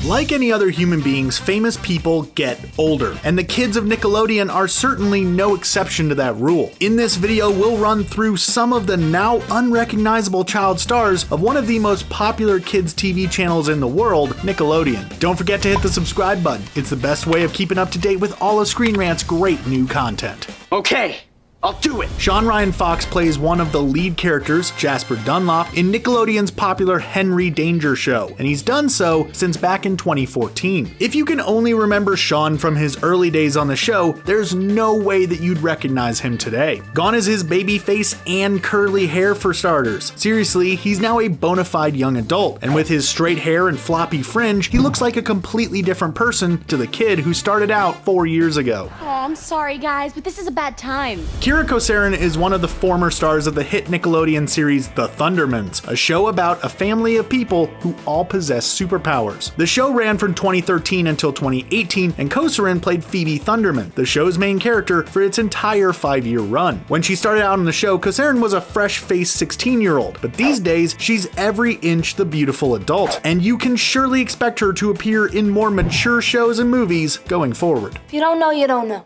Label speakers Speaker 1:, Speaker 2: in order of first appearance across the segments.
Speaker 1: Like any other human beings, famous people get older, and the kids of Nickelodeon are certainly no exception to that rule. In this video, we'll run through some of the now unrecognizable child stars of one of the most popular kids TV channels in the world, Nickelodeon. Don't forget to hit the subscribe button. It's the best way of keeping up to date with all of Screen Rant's great new content.
Speaker 2: Okay, I'll do it.
Speaker 1: Sean Ryan Fox plays one of the lead characters, Jasper Dunlop, in Nickelodeon's popular Henry Danger show, and he's done so since back in 2014. If you can only remember Sean from his early days on the show, there's no way that you'd recognize him today. Gone is his baby face and curly hair for starters. Seriously, he's now a bona fide young adult, and with his straight hair and floppy fringe, he looks like a completely different person to the kid who started out 4 years ago.
Speaker 3: Oh, I'm sorry guys, but this is a bad time.
Speaker 1: Kosarin is one of the former stars of the hit Nickelodeon series The Thundermans, a show about a family of people who all possess superpowers. The show ran from 2013 until 2018, and Kosarin played Phoebe Thunderman, the show's main character, for its entire 5-year run. When she started out on the show, Kosarin was a fresh-faced 16-year-old, but these days, she's every inch the beautiful adult, and you can surely expect her to appear in more mature shows and movies going forward.
Speaker 3: If you don't know, you don't know.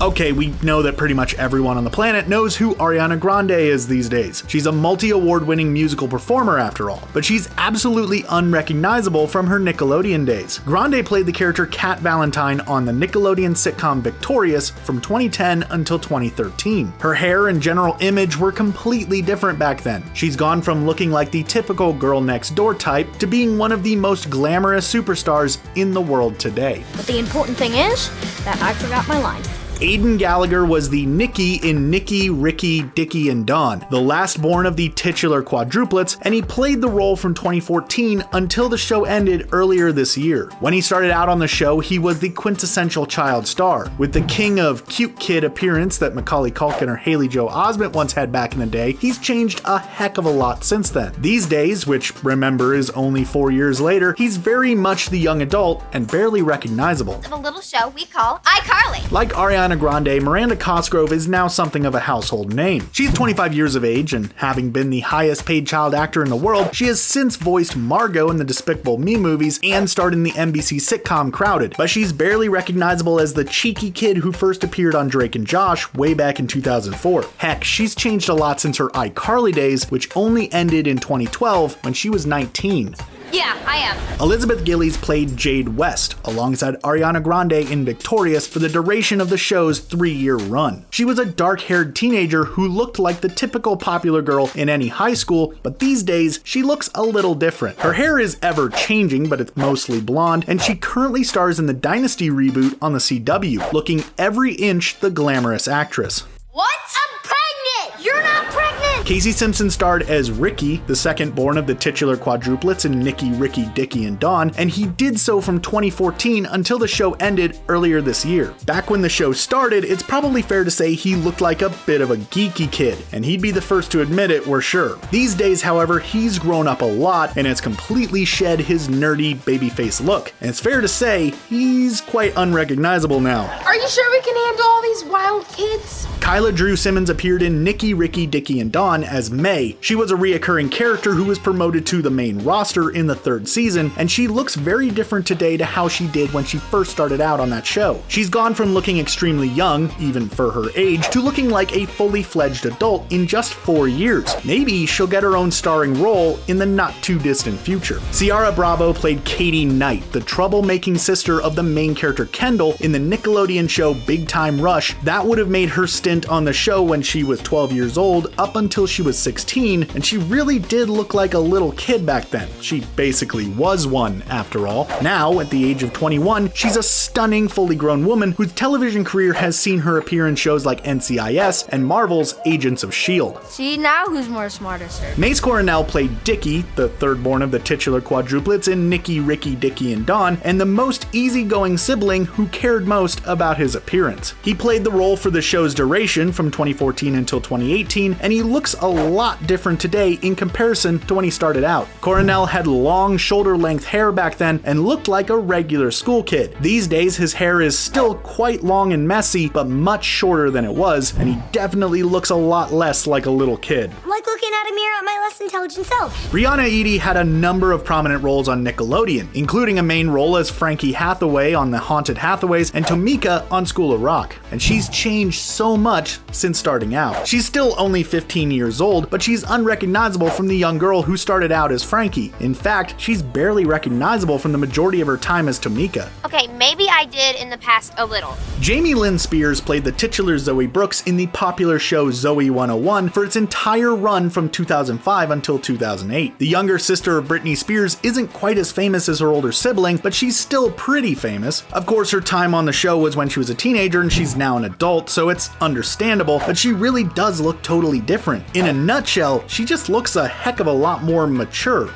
Speaker 1: Okay, we know that pretty much everyone on the planet knows who Ariana Grande is these days. She's a multi-award-winning musical performer after all, but she's absolutely unrecognizable from her Nickelodeon days. Grande played the character Cat Valentine on the Nickelodeon sitcom Victorious from 2010 until 2013. Her hair and general image were completely different back then. She's gone from looking like the typical girl next door type to being one of the most glamorous superstars in the world today.
Speaker 3: But the important thing is that I forgot my line.
Speaker 1: Aiden Gallagher was the Nicky in Nicky, Ricky, Dicky, and Dawn, the last born of the titular quadruplets, and he played the role from 2014 until the show ended earlier this year. When he started out on the show, he was the quintessential child star. With the king of cute kid appearance that Macaulay Culkin or Haley Joel Osment once had back in the day, he's changed a heck of a lot since then. These days, which remember is only 4 years later, he's very much the young adult and barely recognizable.
Speaker 4: Of a little show we call iCarly.
Speaker 1: Like Ariana Grande, Miranda Cosgrove is now something of a household name. She's 25 years of age, and having been the highest paid child actor in the world, she has since voiced Margot in the Despicable Me movies and starred in the NBC sitcom Crowded, but she's barely recognizable as the cheeky kid who first appeared on Drake and Josh way back in 2004. Heck, she's changed a lot since her iCarly days, which only ended in 2012 when she was 19.
Speaker 4: Yeah, I am.
Speaker 1: Elizabeth Gillies played Jade West, alongside Ariana Grande in Victorious for the duration of the show's 3-year run. She was a dark-haired teenager who looked like the typical popular girl in any high school, but these days, she looks a little different. Her hair is ever-changing, but it's mostly blonde, and she currently stars in the Dynasty reboot on the CW, looking every inch the glamorous actress.
Speaker 4: What? I'm pregnant! You're not pregnant!
Speaker 1: Casey Simpson starred as Ricky, the second born of the titular quadruplets in Nicky, Ricky, Dicky, and Dawn, and he did so from 2014 until the show ended earlier this year. Back when the show started, it's probably fair to say he looked like a bit of a geeky kid, and he'd be the first to admit it, we're sure. These days, however, he's grown up a lot and has completely shed his nerdy babyface look, and it's fair to say he's quite unrecognizable now.
Speaker 3: Are you sure we can handle all these wild kids?
Speaker 1: Kyla-Drew Simmons appeared in Nicky, Ricky, Dicky, and Dawn as May. She was a reoccurring character who was promoted to the main roster in the 3rd season, and she looks very different today to how she did when she first started out on that show. She's gone from looking extremely young, even for her age, to looking like a fully fledged adult in just 4 years. Maybe she'll get her own starring role in the not too distant future. Ciara Bravo played Katie Knight, the troublemaking sister of the main character Kendall in the Nickelodeon show Big Time Rush. That would have made her stint on the show when she was 12 years old up until she was 16, and she really did look like a little kid back then. She basically was one, after all. Now, at the age of 21, she's a stunning, fully grown woman whose television career has seen her appear in shows like NCIS and Marvel's Agents of S.H.I.E.L.D.
Speaker 3: See, now who's more smarter, sir?
Speaker 1: Mace Coronel played Dicky, the third born of the titular quadruplets in Nicky, Ricky, Dicky, and Dawn, and the most easygoing sibling who cared most about his appearance. He played the role for the show's duration from 2014 until 2018, and he looks a lot different today in comparison to when he started out. Coronel had long shoulder-length hair back then and looked like a regular school kid. These days, his hair is still quite long and messy, but much shorter than it was, and he definitely looks a lot less like a little kid.
Speaker 4: Like looking looking at a mirror at my less intelligent self.
Speaker 1: Brianna Edie had a number of prominent roles on Nickelodeon, including a main role as Frankie Hathaway on The Haunted Hathaways and Tomika on School of Rock. And she's changed so much since starting out. She's still only 15 years old, but she's unrecognizable from the young girl who started out as Frankie. In fact, she's barely recognizable from the majority of her time as Tomika.
Speaker 4: Okay, maybe I did in the past a little.
Speaker 1: Jamie Lynn Spears played the titular Zoe Brooks in the popular show Zoe 101 for its entire run from 2005 until 2008. The younger sister of Britney Spears isn't quite as famous as her older sibling, but she's still pretty famous. Of course, her time on the show was when she was a teenager and she's now an adult, so it's understandable, but she really does look totally different. In a nutshell, she just looks a heck of a lot more mature.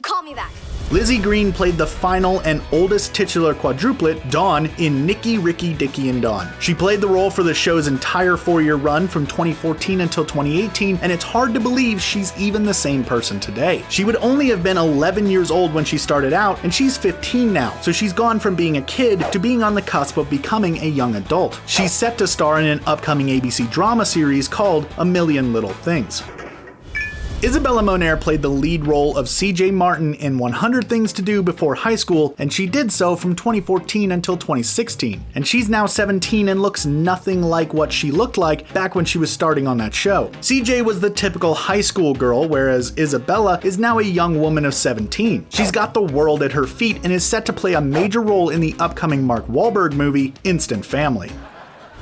Speaker 3: Call me back.
Speaker 1: Lizzie Green played the final and oldest titular quadruplet, Dawn, in Nicky, Ricky, Dicky, and Dawn. She played the role for the show's entire 4-year run from 2014 until 2018, and it's hard to believe she's even the same person today. She would only have been 11 years old when she started out, and she's 15 now, so she's gone from being a kid to being on the cusp of becoming a young adult. She's set to star in an upcoming ABC drama series called A Million Little Things. Isabella Moner played the lead role of CJ Martin in 100 Things to Do Before High School, and she did so from 2014 until 2016. And she's now 17 and looks nothing like what she looked like back when she was starting on that show. CJ was the typical high school girl, whereas Isabella is now a young woman of 17. She's got the world at her feet and is set to play a major role in the upcoming Mark Wahlberg movie, Instant Family.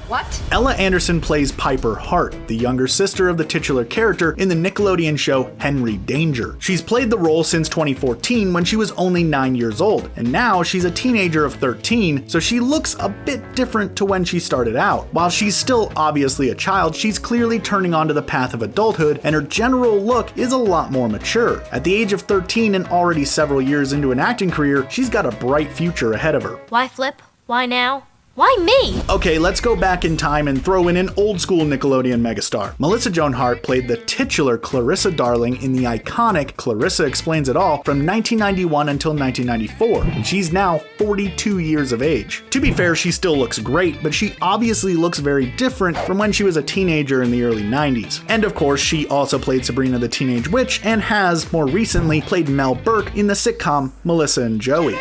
Speaker 3: What?
Speaker 1: Ella Anderson plays Piper Hart, the younger sister of the titular character in the Nickelodeon show Henry Danger. She's played the role since 2014 when she was only 9 years old, and now she's a teenager of 13, so she looks a bit different to when she started out. While she's still obviously a child, she's clearly turning onto the path of adulthood, and her general look is a lot more mature. At the age of 13 and already several years into an acting career, she's got a bright future ahead of her.
Speaker 3: Why flip? Why now? Why me?
Speaker 1: Okay, let's go back in time and throw in an old school Nickelodeon megastar. Melissa Joan Hart played the titular Clarissa Darling in the iconic Clarissa Explains It All from 1991 until 1994, and she's now 42 years of age. To be fair, she still looks great, but she obviously looks very different from when she was a teenager in the early 90s. And of course, she also played Sabrina the Teenage Witch and has, more recently, played Mel Burke in the sitcom Melissa and Joey.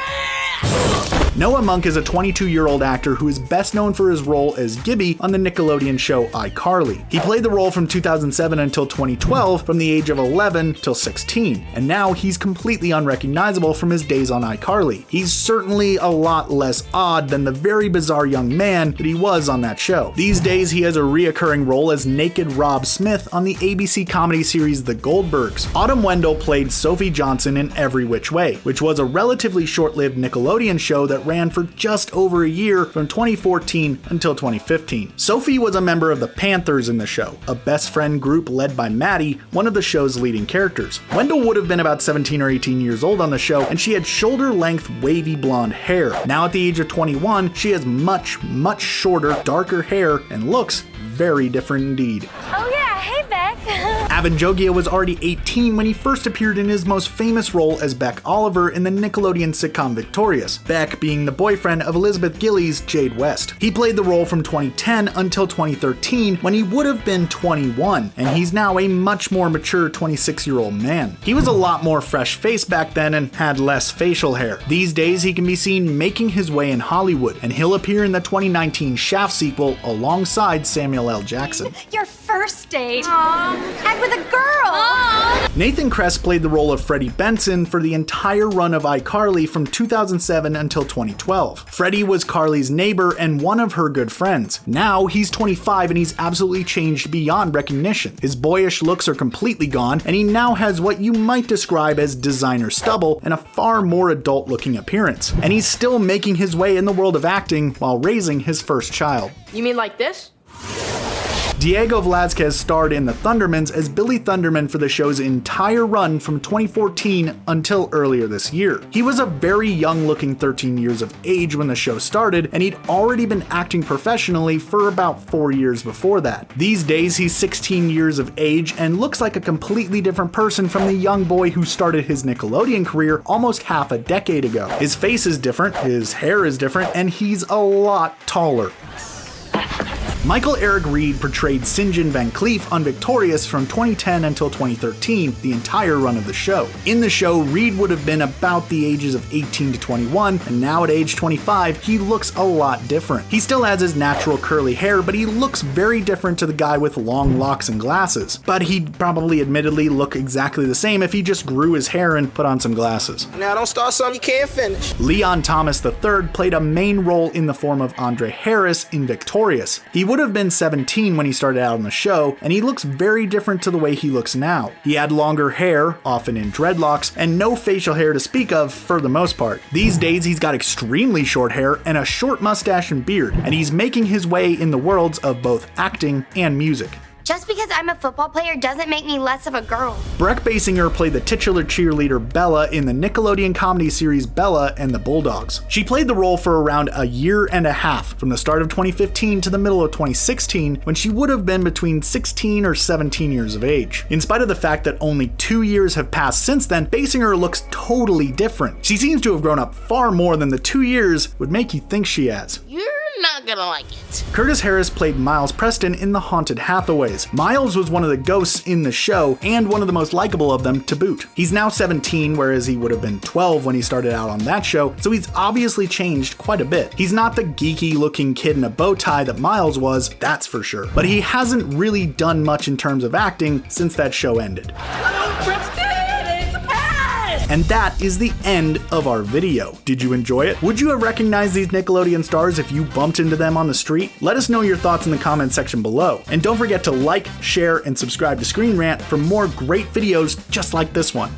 Speaker 1: Noah Monk is a 22-year-old actor who is best known for his role as Gibby on the Nickelodeon show iCarly. He played the role from 2007 until 2012, from the age of 11 till 16, and now he's completely unrecognizable from his days on iCarly. He's certainly a lot less odd than the very bizarre young man that he was on that show. These days, he has a reoccurring role as Naked Rob Smith on the ABC comedy series The Goldbergs. Autumn Wendell played Sophie Johnson in Every Which Way, which was a relatively short-lived Nickelodeon show that ran for just over a year from 2014 until 2015. Sophie was a member of the Panthers in the show, a best friend group led by Maddie, one of the show's leading characters. Wendell would have been about 17 or 18 years old on the show, and she had shoulder-length wavy blonde hair. Now at the age of 21, she has much shorter, darker hair and looks very different indeed.
Speaker 3: Oh yeah, hey Beck.
Speaker 1: Avan Jogia was already 18 when he first appeared in his most famous role as Beck Oliver in the Nickelodeon sitcom Victorious, Beck being the boyfriend of Elizabeth Gillies' Jade West. He played the role from 2010 until 2013 when he would have been 21, and he's now a much more mature 26-year-old man. He was a lot more fresh-faced back then and had less facial hair. These days he can be seen making his way in Hollywood, and he'll appear in the 2019 Shaft sequel alongside Samuel L. Jackson.
Speaker 3: Your first date. And with a girl.
Speaker 1: Nathan Kress played the role of Freddie Benson for the entire run of iCarly from 2007 until 2012. Freddie was Carly's neighbor and one of her good friends. Now he's 25 and he's absolutely changed beyond recognition. His boyish looks are completely gone, and he now has what you might describe as designer stubble and a far more adult looking appearance. And he's still making his way in the world of acting while raising his first child.
Speaker 5: You mean like this?
Speaker 1: Diego Velázquez starred in The Thundermans as Billy Thunderman for the show's entire run from 2014 until earlier this year. He was a very young-looking 13 years of age when the show started, and he'd already been acting professionally for about 4 years before that. These days, he's 16 years of age and looks like a completely different person from the young boy who started his Nickelodeon career almost half a decade ago. His face is different, his hair is different, and he's a lot taller. Michael Eric Reed portrayed St. John Van Cleef on Victorious from 2010 until 2013, the entire run of the show. In the show, Reed would have been about the ages of 18 to 21, and now at age 25, he looks a lot different. He still has his natural curly hair, but he looks very different to the guy with long locks and glasses. But he'd probably admittedly look exactly the same if he just grew his hair and put on some glasses.
Speaker 5: Now don't start something you can't finish.
Speaker 1: Leon Thomas III played a main role in the form of Andre Harris in Victorious. He would have been 17 when he started out on the show, and he looks very different to the way he looks now. He had longer hair, often in dreadlocks, and no facial hair to speak of for the most part. These days he's got extremely short hair and a short mustache and beard, and he's making his way in the worlds of both acting and music.
Speaker 4: Just because I'm a football player doesn't make me less of a girl.
Speaker 1: Breck Basinger played the titular cheerleader Bella in the Nickelodeon comedy series Bella and the Bulldogs. She played the role for around a year and a half, from the start of 2015 to the middle of 2016, when she would have been between 16 or 17 years of age. In spite of the fact that only 2 years have passed since then, Basinger looks totally different. She seems to have grown up far more than the 2 years would make you think she has.
Speaker 5: You're not gonna like it.
Speaker 1: Curtis Harris played Miles Preston in The Haunted Hathaways. Miles was one of the ghosts in the show, and one of the most likable of them to boot. He's now 17, whereas he would have been 12 when he started out on that show, so he's obviously changed quite a bit. He's not the geeky looking kid in a bow tie that Miles was, that's for sure. But he hasn't really done much in terms of acting since that show ended. And that is the end of our video. Did you enjoy it? Would you have recognized these Nickelodeon stars if you bumped into them on the street? Let us know your thoughts in the comment section below. And don't forget to like, share, and subscribe to Screen Rant for more great videos just like this one.